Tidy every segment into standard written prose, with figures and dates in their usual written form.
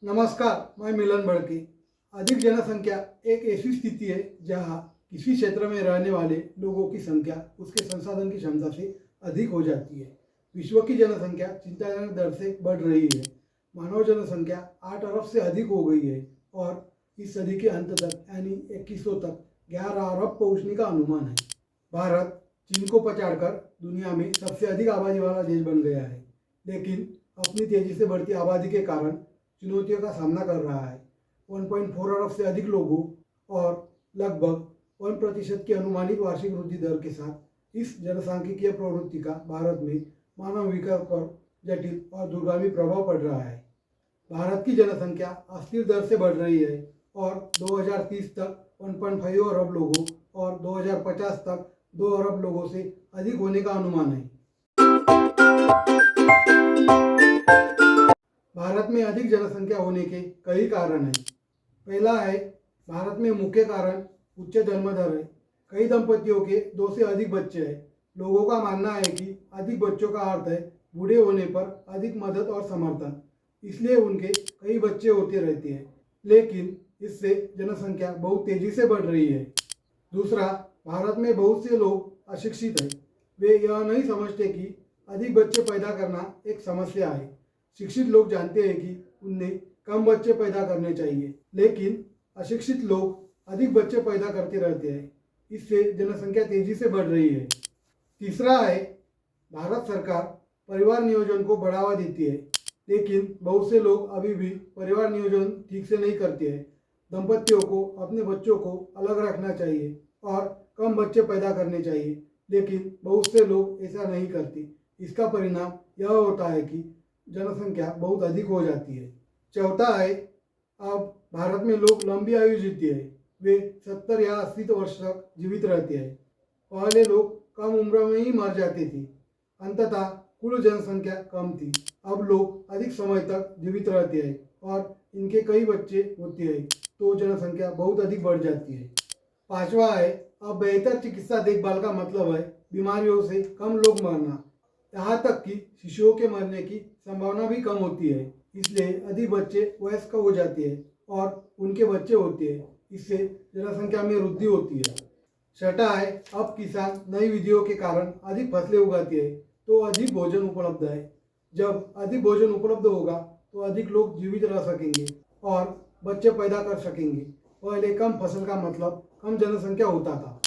नमस्कार, मैं मिलन बड़के। अधिक जनसंख्या एक ऐसी स्थिति है जहां किसी क्षेत्र में रहने वाले लोगों की संख्या उसके संसाधन की क्षमता से अधिक हो जाती है। विश्व की जनसंख्या चिंताजनक दर से बढ़ रही है। मानव जनसंख्या 8 अरब से अधिक हो गई है और इस सदी के अंत तक यानी 2100 तक 11 अरब पहुंचने का अनुमान है। भारत चीन को पछाड़कर दुनिया में सबसे अधिक आबादी वाला देश बन गया है, लेकिन अपनी तेजी से बढ़ती आबादी के कारण चुनौतियों का सामना कर रहा है। 1.4 अरब से अधिक लोगों और लगभग 1% की अनुमानित वार्षिक वृद्धि दर के साथ इस जनसांख्यिकीय प्रवृत्ति का भारत में मानव विकास पर जटिल और दूरगामी प्रभाव पड़ रहा है। भारत की जनसंख्या अस्थिर दर से बढ़ रही है और 2030 तक 1.5 अरब लोगों और 2050 तक 2 अरब लोगों से अधिक होने का अनुमान है। भारत में अधिक जनसंख्या होने के कई कारण हैं। पहला है, भारत में मुख्य कारण उच्च जन्म दर है। कई दंपतियों के 2 से अधिक बच्चे हैं। लोगों का मानना है कि अधिक बच्चों का अर्थ है बूढ़े होने पर अधिक मदद और समर्थन, इसलिए उनके कई बच्चे होते रहते हैं, लेकिन इससे जनसंख्या बहुत तेजी से बढ़ रही है। दूसरा, भारत में बहुत से लोग अशिक्षित हैं। वे यह नहीं समझते कि अधिक बच्चे पैदा करना एक समस्या है। शिक्षित लोग जानते हैं कि उन्हें कम बच्चे पैदा करने चाहिए, लेकिन अशिक्षित लोग अधिक बच्चे पैदा करते रहते हैं। इससे जनसंख्या तेजी से बढ़ रही है। तीसरा है, भारत सरकार परिवार नियोजन को बढ़ावा देती है, लेकिन बहुत से लोग अभी भी परिवार नियोजन ठीक से नहीं करते हैं। दंपतियों को अपने बच्चों को अलग रखना चाहिए और कम बच्चे पैदा करने चाहिए, लेकिन बहुत से लोग ऐसा नहीं करते। इसका परिणाम यह होता है कि जनसंख्या बहुत अधिक हो जाती है। चौथा है, अब भारत में लोग लंबी आयु जीते हैं। वे 70 या 80 वर्ष तक जीवित रहते हैं। पहले लोग कम उम्र में ही मर जाते थे। अंततः कुल जनसंख्या कम थी। अब लोग अधिक समय तक जीवित रहते हैं और इनके कई बच्चे होते हैं, तो जनसंख्या बहुत अधिक बढ़ जाती है। पांचवा है, अब बेहतर चिकित्सा देखभाल का मतलब है बीमारियों से कम लोग मरना। यहाँ तक कि शिशुओं के मरने की संभावना भी कम होती है। इसलिए अधिक बच्चे वयस्क हो जाते हैं और उनके बच्चे होते हैं। इससे जनसंख्या में वृद्धि होती है। छठा है, अब किसान नई विधियों के कारण अधिक फसलें उगाते हैं, तो अधिक भोजन उपलब्ध है। जब अधिक भोजन उपलब्ध होगा तो अधिक लोग जीवित रह सकेंगे और बच्चे पैदा कर सकेंगे। पहले कम फसल का मतलब कम जनसंख्या होता था।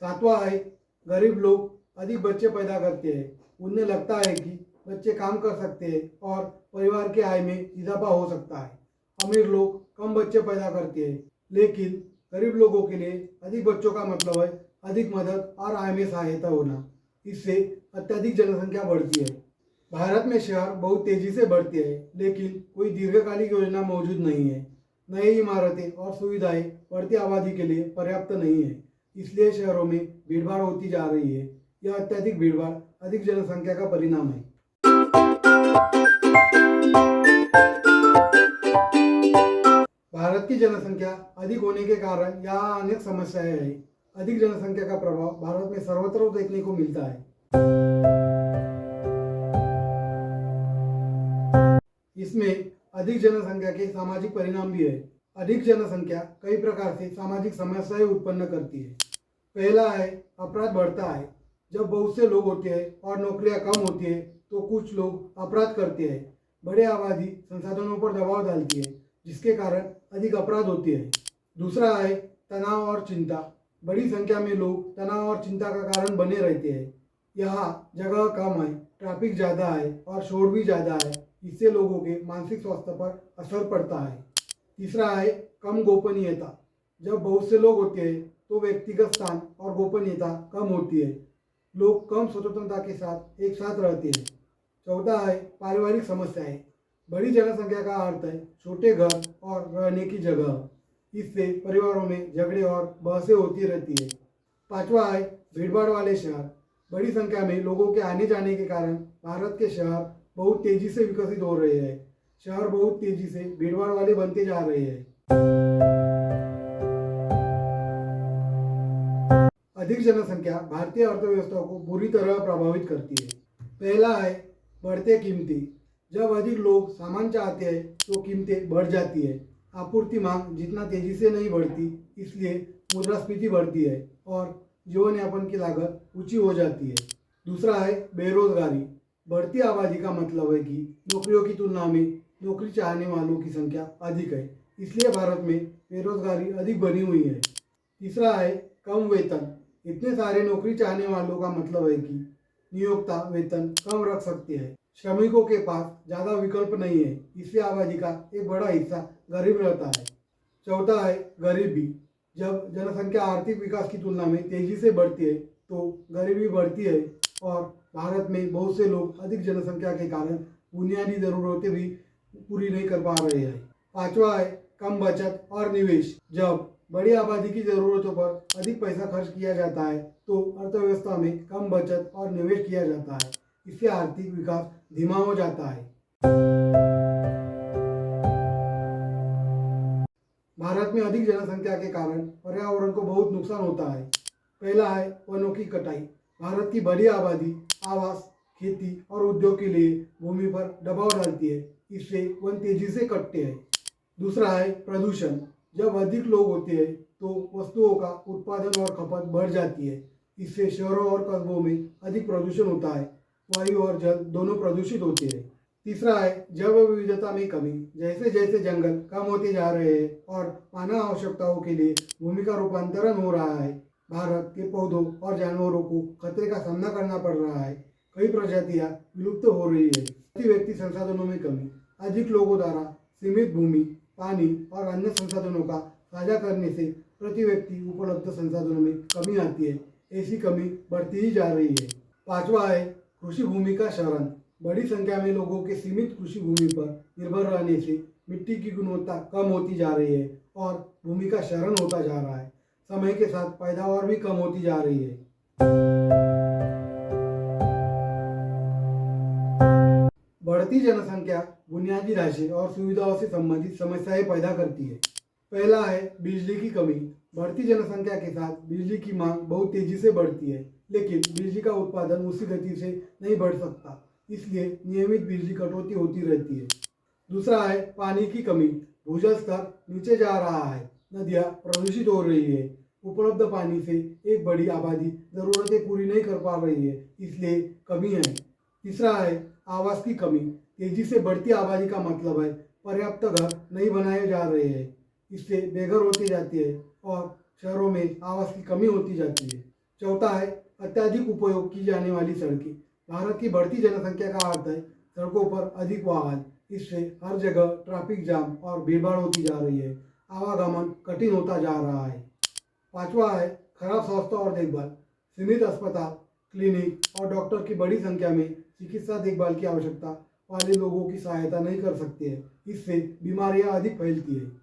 सातवां है, गरीब लोग अधिक बच्चे पैदा करते हैं। उन्हें लगता है कि बच्चे काम कर सकते हैं और परिवार के आय में इजाफा हो सकता है। अमीर लोग कम बच्चे पैदा करते हैं, लेकिन गरीब लोगों के लिए अधिक बच्चों का मतलब है अधिक मदद और आय में सहायता होना। इससे अत्यधिक जनसंख्या बढ़ती है। भारत में शहर बहुत तेजी से बढ़ते हैं, लेकिन कोई दीर्घकालिक योजना मौजूद नहीं है। नई इमारतें और सुविधाएं बढ़ती आबादी के लिए पर्याप्त नहीं है, इसलिए शहरों में भीड़भाड़ होती जा रही है। यह अत्यधिक भीड़भाड़ अधिक जनसंख्या का परिणाम है। भारत की जनसंख्या अधिक होने के कारण यहाँ अनेक समस्याएं हैं। अधिक जनसंख्या का प्रभाव भारत में सर्वत्र देखने को मिलता है। इसमें अधिक जनसंख्या के सामाजिक परिणाम भी है। अधिक जनसंख्या कई प्रकार से सामाजिक समस्याएं उत्पन्न करती है। पहला है, अपराध बढ़ता है। जब बहुत से लोग होते हैं और नौकरियां कम होती है, तो कुछ लोग अपराध करते हैं। बड़े आबादी संसाधनों पर दबाव डालती है, जिसके कारण अधिक अपराध होते हैं। दूसरा है, तनाव और चिंता। बड़ी संख्या में लोग तनाव और चिंता का कारण बने रहते हैं। यहाँ जगह कम है, ट्रैफिक ज़्यादा है और शोर भी ज़्यादा है। इससे लोगों के मानसिक स्वास्थ्य पर असर पड़ता है। तीसरा है, कम गोपनीयता। जब बहुत से लोग होते हैं तो व्यक्तिगत स्थान और गोपनीयता कम होती है। लोग कम स्वतंत्रता के साथ एक साथ रहते हैं। चौथा है, पारिवारिक समस्याएं। बड़ी जनसंख्या का अर्थ है छोटे घर और रहने की जगह। इससे परिवारों में झगड़े और बहसें होती रहती है। पांचवा है, भीड़भाड़ वाले शहर। बड़ी संख्या में लोगों के आने जाने के कारण भारत के शहर बहुत तेजी से विकसित हो रहे हैं। शहर बहुत तेजी से भीड़भाड़ वाले बनते जा रहे हैं। अधिक जनसंख्या भारतीय अर्थव्यवस्था को बुरी तरह प्रभावित करती है। पहला है, बढ़ते कीमती। जब अधिक लोग सामान चाहते हैं तो कीमतें बढ़ जाती है। आपूर्ति मांग जितना तेजी से नहीं बढ़ती, इसलिए मुद्रास्फीति बढ़ती है और जीवन यापन की लागत ऊंची हो जाती है। दूसरा है बेरोजगारी। बढ़ती आबादी का मतलब है कि नौकरियों की तुलना में नौकरी चाहने वालों की संख्या अधिक है, इसलिए भारत में बेरोजगारी अधिक बनी हुई है। तीसरा है कम वेतन। इतने सारे नौकरी चाहने वालों का मतलब है कि नियोक्ता वेतन कम रख सकते हैं। श्रमिकों के पास ज़्यादा विकल्प नहीं है, इससे आबादी का एक बड़ा हिस्सा गरीब रहता है। चौथा है गरीबी। जब जनसंख्या आर्थिक विकास की तुलना में तेजी से बढ़ती है तो गरीबी बढ़ती है और भारत में बहुत से लोग अधिक जनसंख्या के कारण बुनियादी ज़रूरतें भी पूरी नहीं कर पा रहे हैं। पांचवा है कम बचत और निवेश। जब बड़ी आबादी की ज़रूरतों पर अधिक पैसा खर्च किया जाता है तो अर्थव्यवस्था में कम बचत और निवेश किया जाता है, इससे आर्थिक विकास धीमा हो जाता है। भारत में अधिक जनसंख्या के कारण पर्यावरण को बहुत नुकसान होता है। पहला है वनों की कटाई। भारत की बड़ी आबादी आवास, खेती और उद्योग के लिए भूमि पर दबाव डालती है, इससे वन तेजी से कटते हैं। दूसरा है प्रदूषण। जब अधिक लोग होते हैं तो वस्तुओं का उत्पादन और खपत बढ़ जाती है, इससे शहरों और कस्बों में अधिक प्रदूषण होता है। वायु और जल दोनों प्रदूषित होते हैं। तीसरा है जैव विविधता में कमी। जैसे जैसे जंगल कम होते जा रहे हैं और मानव आवश्यकताओं के लिए भूमि का रूपांतरण हो रहा है, भारत के पौधों और जानवरों को खतरे का सामना करना पड़ रहा है। कई प्रजातियां विलुप्त हो रही है। प्रति व्यक्ति संसाधनों में कमी। अधिक लोगों द्वारा सीमित भूमि, पानी और अन्य संसाधनों का साझा करने से प्रति व्यक्ति उपलब्ध संसाधनों में कमी आती है। ऐसी कमी बढ़ती ही जा रही है। पांचवा है कृषि भूमि का क्षरण। बड़ी संख्या में लोगों के सीमित कृषि भूमि पर निर्भर रहने से मिट्टी की गुणवत्ता कम होती जा रही है और भूमि का क्षरण होता जा रहा है। समय के साथ पैदावार भी कम होती जा रही है। बढ़ती जनसंख्या बुनियादी ढांचे और सुविधाओं से संबंधित समस्याएं पैदा करती है। पहला है बिजली की कमी। बढ़ती जनसंख्या के साथ बिजली की मांग बहुत तेजी से बढ़ती है, लेकिन बिजली का उत्पादन उसी गति से नहीं बढ़ सकता, इसलिए नियमित बिजली कटौती होती रहती है। दूसरा है पानी की कमी। भूजल स्तर नीचे जा रहा है, नदियाँ प्रदूषित हो रही है। उपलब्ध पानी से एक बड़ी आबादी ज़रूरतें पूरी नहीं कर पा रही है, इसलिए कमी है। तीसरा है आवास की कमी। तेजी से बढ़ती आबादी का मतलब है पर्याप्त घर नहीं बनाए जा रहे हैं, इससे बेघर होते जाते हैं और शहरों में आवास की कमी होती जाती है। चौथा है अत्यधिक उपयोग की जाने वाली सड़कें। भारत की बढ़ती जनसंख्या का अर्थ है सड़कों पर अधिक वाहन, इससे हर जगह ट्रैफिक जाम और भीड़भाड़ होती जा रही है। आवागमन कठिन होता जा रहा है। पांचवा है खराब स्वास्थ्य और देखभाल। सीमित अस्पताल, क्लिनिक और डॉक्टर की बड़ी संख्या में चिकित्सा देखभाल की आवश्यकता वाले लोगों की सहायता नहीं कर सकते हैं, इससे बीमारियां अधिक फैलती है।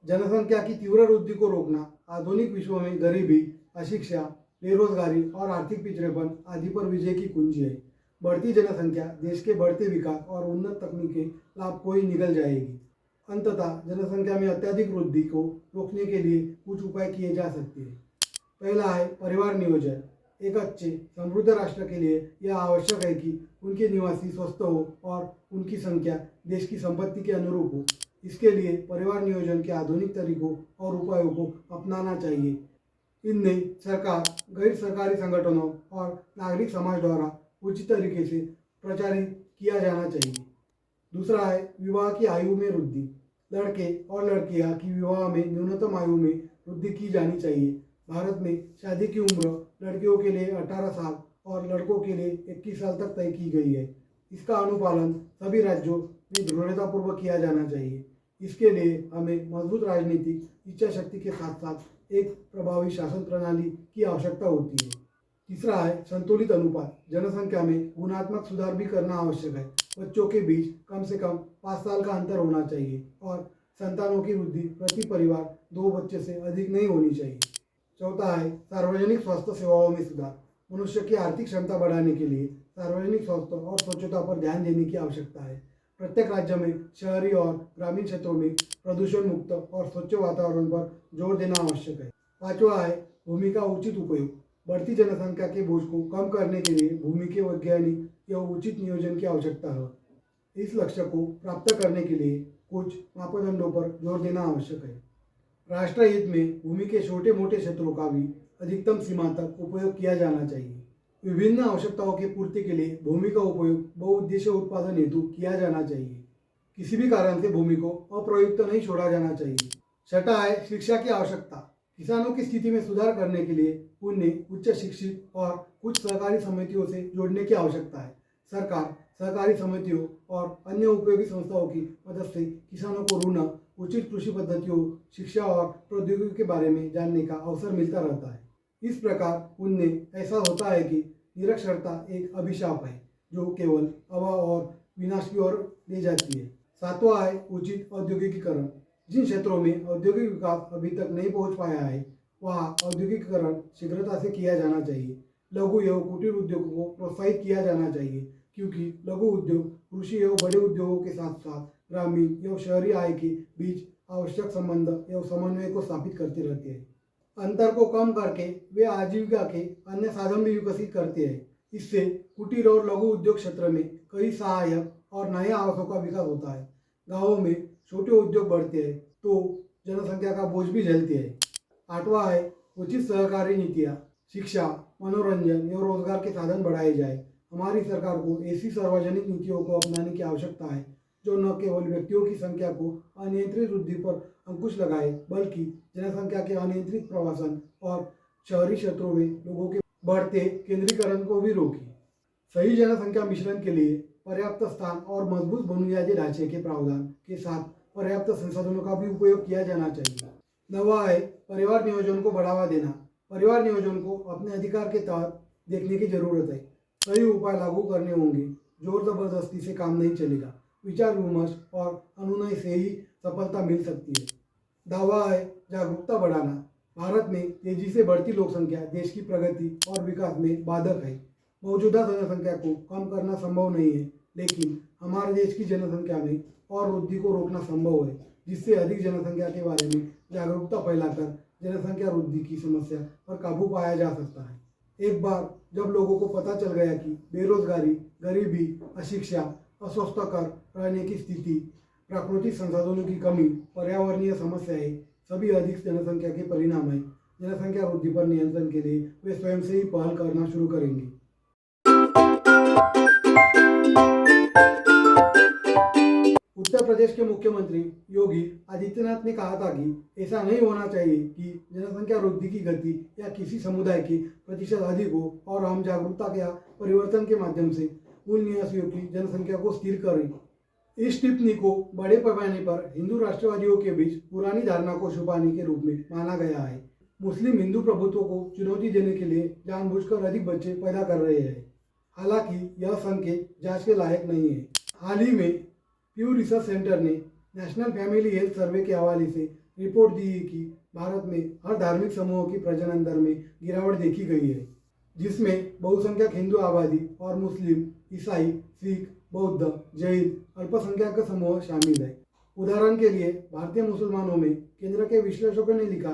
जनसंख्या की तीव्र वृद्धि को रोकना आधुनिक विश्व में गरीबी, अशिक्षा, बेरोजगारी और आर्थिक पिछड़ेपन आदि पर विजय की कुंजी है। बढ़ती जनसंख्या, देश के बढ़ते विकास और उन्नत तकनीकी लाभ को ही निगल जाएगी। अंततः जनसंख्या में अत्यधिक वृद्धि को रोकने के लिए कुछ उपाय किए जा सकते हैं। पहला है परिवार नियोजन। एक अच्छे समृद्ध राष्ट्र के लिए यह आवश्यक है कि उनके निवासी स्वस्थ हो और उनकी संख्या देश की संपत्ति के अनुरूप हो। इसके लिए परिवार नियोजन के आधुनिक तरीकों और उपायों को अपनाना चाहिए। इनमें सरकार, गैर सरकारी संगठनों और नागरिक समाज द्वारा उचित तरीके से प्रचारित किया जाना चाहिए। दूसरा है विवाह की आयु में वृद्धि। लड़के और लड़कियां की विवाह में न्यूनतम आयु में वृद्धि की जानी चाहिए। भारत में शादी की उम्र लड़कियों के लिए 18 साल और लड़कों के लिए 21 साल तक तय की गई है। इसका अनुपालन सभी राज्यों में दृढ़तापूर्वक किया जाना चाहिए। इसके लिए हमें मजबूत राजनीतिक इच्छा शक्ति के साथ साथ एक प्रभावी शासन प्रणाली की आवश्यकता होती है। तीसरा है संतुलित अनुपात। जनसंख्या में गुणात्मक सुधार भी करना आवश्यक है। बच्चों के बीच कम से कम 5 साल का अंतर होना चाहिए और संतानों की वृद्धि प्रति परिवार 2 बच्चे से अधिक नहीं होनी चाहिए। चौथा है सार्वजनिक स्वास्थ्य सेवाओं में सुधार। मनुष्य की आर्थिक क्षमता बढ़ाने के लिए सार्वजनिक स्वास्थ्य और स्वच्छता पर ध्यान देने की आवश्यकता है। प्रत्येक राज्य में शहरी और ग्रामीण क्षेत्रों में प्रदूषण मुक्त और स्वच्छ वातावरण पर जोर देना आवश्यक है। पांचवा है भूमि का उचित उपयोग। बढ़ती जनसंख्या के बोझ को कम करने के लिए भूमि के वैज्ञानिक या उचित नियोजन की आवश्यकता है। इस लक्ष्य को प्राप्त करने के लिए कुछ मापदंडों पर जोर देना आवश्यक है। राष्ट्रहित में भूमि के छोटे मोटे क्षेत्रों का भी अधिकतम सीमा तक उपयोग किया जाना चाहिए। विभिन्न आवश्यकताओं की पूर्ति के लिए भूमि का उपयोग बहुउद्देशीय उत्पादन हेतु किया जाना चाहिए। किसी भी कारण से भूमि को अप्रयुक्त नहीं छोड़ा जाना चाहिए। छठा है शिक्षा की आवश्यकता। किसानों की स्थिति में सुधार करने के लिए उन्हें उच्च शिक्षित और कुछ सहकारी समितियों से जोड़ने की आवश्यकता है। सरकार सहकारी समितियों और अन्य उपयोगी संस्थाओं की मदद से किसानों को ऋण, उचित कृषि पद्धतियों, शिक्षा और प्रौद्योगिकी के बारे में जानने का अवसर मिलता रहता है। इस प्रकार उनमें ऐसा होता है कि निरक्षरता एक अभिशाप है जो केवल अभाव और विनाश की ओर ले जाती है। सातवां है उचित औद्योगिकीकरण। जिन क्षेत्रों में औद्योगिक विकास अभी तक नहीं पहुंच पाया है वहाँ औद्योगिकीकरण शीघ्रता से किया जाना चाहिए। लघु एवं कुटीर उद्योगों को प्रोत्साहित किया जाना चाहिए क्योंकि लघु उद्योग कृषि एवं बड़े उद्योगों के साथ साथ ग्रामीण एवं शहरी आय के बीच आवश्यक संबंध एवं समन्वय को स्थापित करते रहते हैं। अंतर को कम करके वे आजीविका के अन्य साधन भी विकसित करते हैं। इससे कुटीर और लघु उद्योग क्षेत्र में कई सहायक और नए आवासों का विकास होता है। गांवों में छोटे उद्योग बढ़ते हैं तो जनसंख्या का बोझ भी झेलते हैं। आठवां है उचित सहकारी नीतियाँ। शिक्षा, मनोरंजन एवं रोजगार के साधन बढ़ाए जाए। हमारी सरकार को ऐसी सार्वजनिक नीतियों को अपनाने की आवश्यकता है जो न केवल व्यक्तियों की संख्या को अनियंत्रित वृद्धि पर अंकुश लगाए बल्कि जनसंख्या के अनियंत्रित प्रवासन और शहरी क्षेत्रों में लोगों के बढ़ते केंद्रीकरण को भी रोके। सही जनसंख्या मिश्रण के लिए पर्याप्त स्थान और मजबूत बुनियादी ढांचे के प्रावधान के साथ पर्याप्त संसाधनों का भी उपयोग किया जाना चाहिए। नवा है परिवार नियोजन को बढ़ावा देना। परिवार नियोजन को अपने अधिकार के तहत देखने की जरूरत है। सही उपाय लागू करने होंगे। जोर जबरदस्ती से काम नहीं चलेगा। विचार विमर्श और अनुनय से ही सफलता मिल सकती है। दावा है जागरूकता बढ़ाना। भारत में तेजी से बढ़ती लोक संख्या देश की प्रगति और विकास में बाधक है। मौजूदा जनसंख्या को कम करना संभव नहीं है लेकिन हमारे देश की जनसंख्या में और वृद्धि को रोकना संभव है जिससे अधिक जनसंख्या के बारे में जागरूकता फैलाकर जनसंख्या वृद्धि की समस्या पर काबू पाया जा सकता है। एक बार जब लोगों को पता चल गया कि बेरोजगारी, गरीबी, अशिक्षा, अस्वस्थकर रहने की स्थिति, प्राकृतिक संसाधनों की कमी, पर्यावरणीय समस्याएं सभी अधिक जनसंख्या के परिणाम है। जनसंख्या वृद्धि पर नियंत्रण के लिए वे स्वयं से ही पहल करना शुरू करेंगे। उत्तर प्रदेश के मुख्यमंत्री योगी आदित्यनाथ ने कहा था कि ऐसा नहीं होना चाहिए कि जनसंख्या वृद्धि की गति या किसी समुदाय की प्रतिशत अधिक हो और हम जागरूकता या परिवर्तन के माध्यम से मूल निवासियों की जनसंख्या को स्थिर करें। इस टिप्पणी को बड़े पैमाने पर हिंदू राष्ट्रवादियों के बीच पुरानी धारणा को छुपाने के रूप में माना गया है। मुस्लिम हिंदू प्रभुत्व को चुनौती देने के लिए जानबूझकर अधिक बच्चे पैदा कर रहे हैं। हालांकि यह संकेत जांच के लायक नहीं है। हाल ही में प्यू रिसर्च सेंटर ने नेशनल फैमिली हेल्थ सर्वे के हवाले से रिपोर्ट दी है कि भारत में हर धार्मिक समूहों की प्रजनन दर में गिरावट देखी गई है जिसमें बहुसंख्यक हिंदू आबादी और मुस्लिम, ईसाई, सिख, बौद्ध, जैन, अल्पसंख्यक समूह शामिल है। उदाहरण के लिए भारतीय मुसलमानों में केंद्र के विश्लेषकों ने लिखा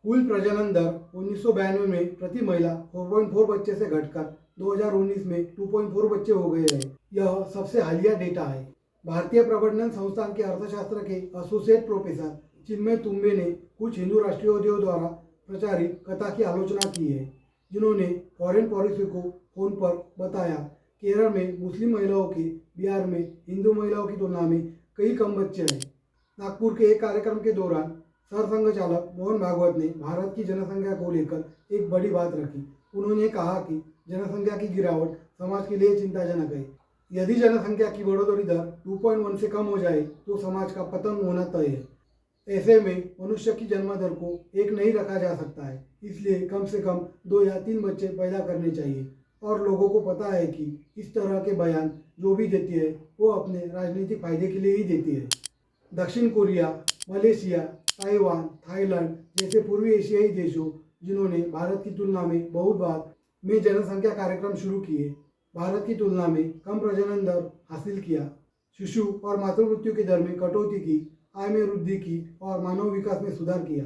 कुल प्रजनन दर 1992 में प्रति महिला 4.4 बच्चे से घटकर 2019 में 2.4 बच्चे हो गए हैं। यह सबसे हालिया डेटा है। भारतीय प्रबंधन संस्थान के अर्थशास्त्र के एसोसिएट प्रोफेसर चिन्मय तुम्बे ने कुछ हिंदू राष्ट्रवादियों द्वारा प्रचारित कथा की आलोचना की है जिन्होंने फॉरेन पॉलिसी को फोन पर बताया। केरल में मुस्लिम महिलाओं के, बिहार में हिंदू महिलाओं की तुलना में कई कम बच्चे हैं। नागपुर के एक कार्यक्रम के दौरान सरसंघ चालक मोहन भागवत ने भारत की जनसंख्या को लेकर एक बड़ी बात रखी। उन्होंने कहा कि जनसंख्या की गिरावट समाज के लिए चिंताजनक है। यदि जनसंख्या की बढ़ोतरी दर 2.1 से कम हो जाए तो समाज का पतन होना तय है। ऐसे में मनुष्य की जन्म दर को एक नहीं रखा जा सकता है, इसलिए कम से कम 2 या 3 बच्चे पैदा करने चाहिए। और लोगों को पता है कि इस तरह के बयान जो भी देती है वो अपने राजनीतिक फायदे के लिए ही देती है। दक्षिण कोरिया, मलेशिया, ताइवान, थाईलैंड जैसे पूर्वी एशियाई देशों जिन्होंने भारत की तुलना में बहुत बार में जनसंख्या कार्यक्रम शुरू किए, भारत की तुलना में कम प्रजनन दर हासिल किया, शिशु और मातृ मृत्यु की दर में कटौती की, आय में वृद्धि की और मानव विकास में सुधार किया।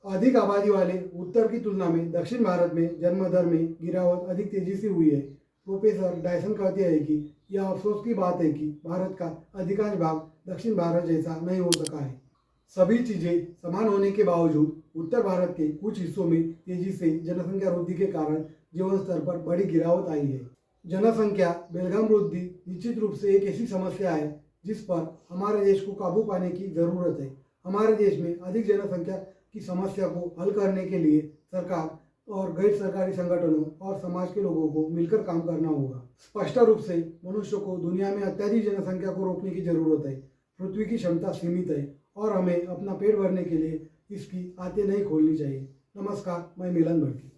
अधिक आबादी वाले उत्तर की तुलना में दक्षिण भारत में जन्म दर में गिरावट अधिक तेजी से हुई है। प्रोफेसर डायसन कहते हैं कि यह अफसोस की बात है कि भारत का अधिकांश भाग दक्षिण भारत जैसा नहीं हो सका है। सभी चीज़ें समान होने के बावजूद उत्तर भारत के कुछ हिस्सों में तेजी से जनसंख्या वृद्धि के कारण जीवन स्तर पर बड़ी गिरावट आई है। जनसंख्या बेलगाम वृद्धि निश्चित रूप से एक ऐसी समस्या है जिस पर हमारे देश को काबू पाने की ज़रूरत है। हमारे देश में अधिक जनसंख्या की समस्या को हल करने के लिए सरकार और गैर सरकारी संगठनों और समाज के लोगों को मिलकर काम करना होगा। स्पष्ट रूप से मनुष्य को दुनिया में अत्यधिक जनसंख्या को रोकने की जरूरत है। पृथ्वी की क्षमता सीमित है और हमें अपना पेट भरने के लिए इसकी आते नहीं खोलनी चाहिए। नमस्कार, मैं मिलन भड़की।